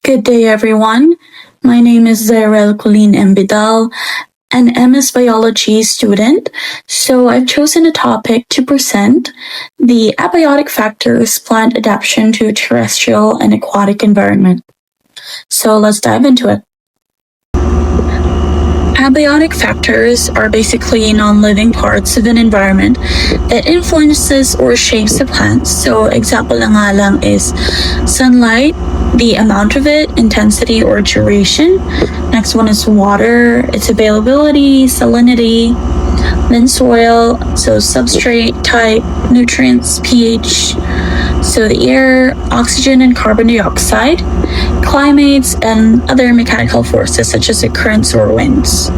Good day, everyone. My name is Zairel Colleen Mbidal, an MS Biology student. So I've chosen a topic to present the abiotic factors plant adaptation to terrestrial and aquatic environment. So let's dive into it. Abiotic factors are basically non-living parts of an environment that influences or shapes the plants. So example lang nga lang is sunlight, the amount of it, intensity or duration. Next one is water, its availability, salinity. Then soil, so substrate type, nutrients, pH. So the air, oxygen and carbon dioxide, climates, and other mechanical forces such as the currents or winds.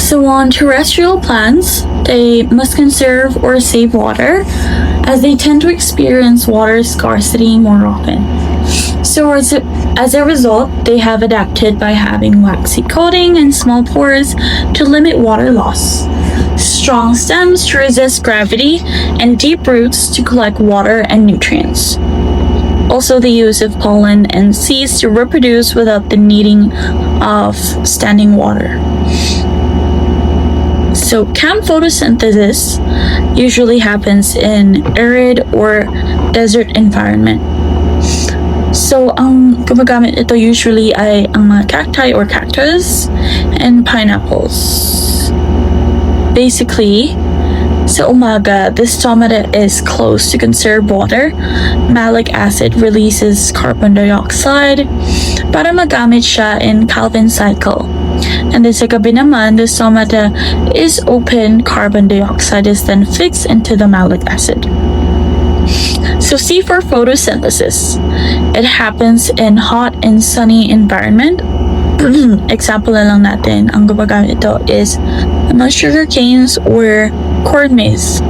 So on terrestrial plants, they must conserve or save water as they tend to experience water scarcity more often. So as a result, they have adapted by having waxy coating and small pores to limit water loss, strong stems to resist gravity, and deep roots to collect water and nutrients. Also, the use of pollen and seeds to reproduce without the needing of standing water. So camp photosynthesis usually happens in arid or desert environment. So ang gumagamit ito usually ay ang mga cacti or cactus and pineapples. Basically, sa umaga, the stomata is closed to conserve water. Malic acid releases carbon dioxide para magamit siya in Calvin cycle. And then sa gabi naman, the stomata is open, carbon dioxide is then fixed into the malic acid. So C for photosynthesis. It happens in hot and sunny environment. Example na lang natin, ang gumagamit ito is mga sugar canes or corn maze.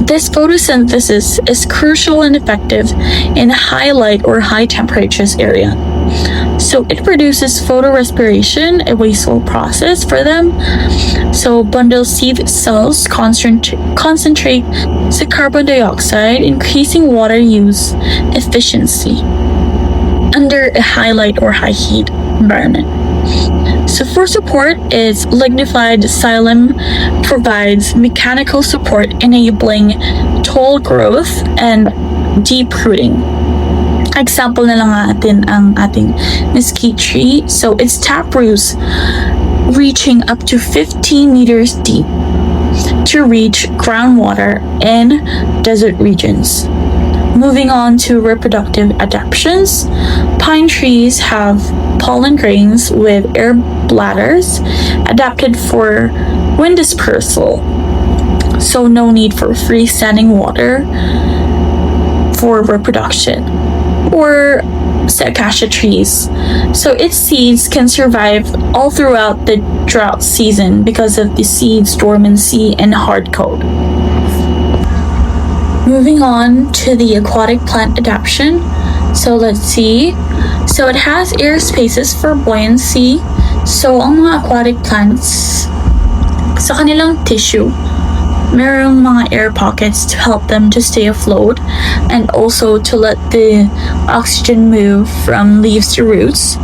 This photosynthesis is crucial and effective in high light or high temperatures area. So it produces photorespiration, a wasteful process for them. So bundle seed cells concentrate the carbon dioxide, increasing water use efficiency under a high light or high heat environment. So for support is lignified xylem provides mechanical support enabling tall growth and deep rooting. Example na lang natin ang ating mesquite tree. So its tap roots reaching up to 15 meters deep to reach groundwater in desert regions. Moving on to reproductive adaptations, pine trees have pollen grains with air bladders adapted for wind dispersal. So no need for freestanding water for reproduction. Or acacia trees. So its seeds can survive all throughout the drought season because of the seed's dormancy and hard coat. Moving on to the aquatic plant adaptation. So let's see. So it has air spaces for buoyancy. So ang mga aquatic plants, sa kanilang tissue, merong mga air pockets to help them to stay afloat and also to let the oxygen move from leaves to roots.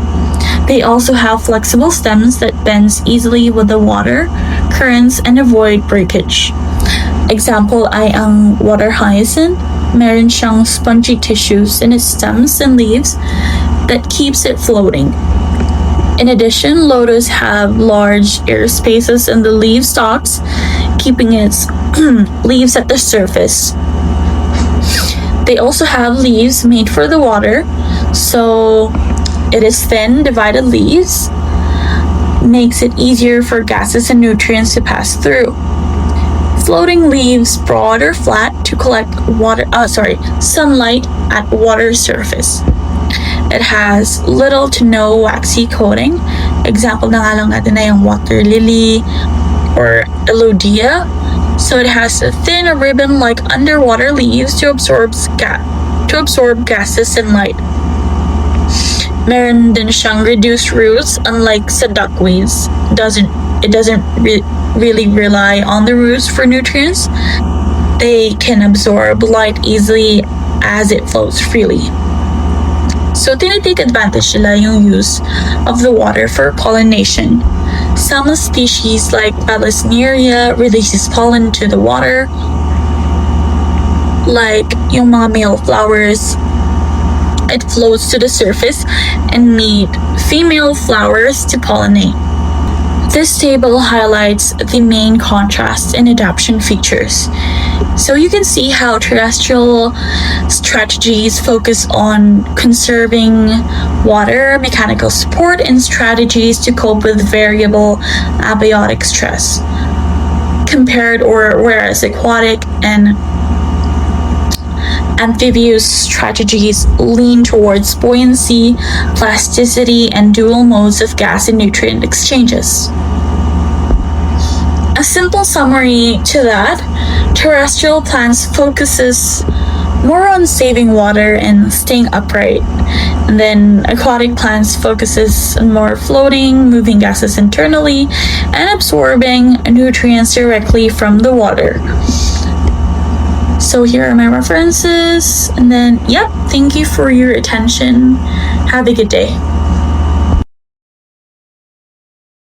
They also have flexible stems that bends easily with the water, currents, and avoid breakage. Example ay ang water hyacinth. Meron siyang spongy tissues in its stems and leaves that keeps it floating. In addition, lotus have large air spaces in the leaf stalks, keeping its leaves at the surface. They also have leaves made for the water, so it is thin, divided leaves, makes it easier for gases and nutrients to pass through. Floating leaves broad or flat to collect sunlight at water surface. It has little to no waxy coating. Example na nga lang natin na yung water lily or elodea. So it has a thin ribbon-like underwater leaves to absorb gases and light. Meron din siyang reduced roots, unlike sa duckweeds. It doesn't really rely on the roots for nutrients. They can absorb light easily as it floats freely. So, tinitake advantage nila yung use of the water for pollination. Some species like Vallisneria releases pollen to the water, like yung mga male flowers. It floats to the surface and need female flowers to pollinate. This table highlights the main contrasts and adaptation features. So you can see how terrestrial strategies focus on conserving water, mechanical support, and strategies to cope with variable abiotic stress. Whereas aquatic and amphibious strategies lean towards buoyancy, plasticity, and dual modes of gas and nutrient exchanges. A simple summary to that, terrestrial plants focuses more on saving water and staying upright. And then aquatic plants focuses on more floating, moving gases internally, and absorbing nutrients directly from the water. So here are my references, and then, yep, thank you for your attention. Have a good day.